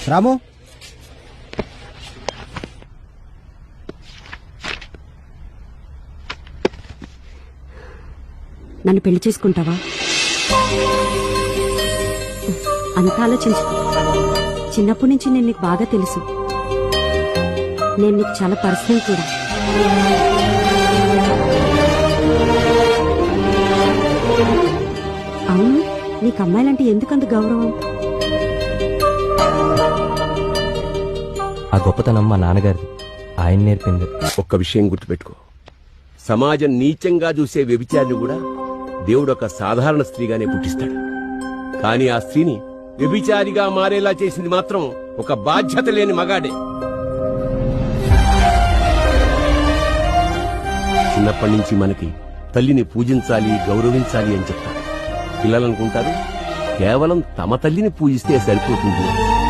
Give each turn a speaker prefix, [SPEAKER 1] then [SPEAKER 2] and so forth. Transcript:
[SPEAKER 1] రాము,
[SPEAKER 2] నన్ను పెళ్లి చేసుకుంటావా? అంత ఆలోచించు. చిన్నప్పటి నుంచి నేను నీకు బాగా తెలుసు. నేను నీకు చాలా పర్సనల్ కూడా. అవును, నీకు అమ్మాయిలంటే ఎందుకంత గౌరవం?
[SPEAKER 3] ఆ గొప్పతనం మా నాన్నగారిది, ఆయన నేర్పింది.
[SPEAKER 4] ఒక్క విషయం గుర్తుపెట్టుకో, సమాజం నీచంగా చూసే వ్యభిచారిని కూడా దేవుడు ఒక సాధారణ స్త్రీగానే పుట్టిస్తాడు. కానీ ఆ స్త్రీని వ్యభిచారిగా మారేలా చేసింది మాత్రం ఒక బాధ్యత లేని మగాడే. చిన్నప్పటి నుంచి మనకి తల్లిని పూజించాలి, గౌరవించాలి అని చెప్తారు. పిల్లలనుకుంటారు కేవలం తమ తల్లిని పూజిస్తే సరిపోతుంది.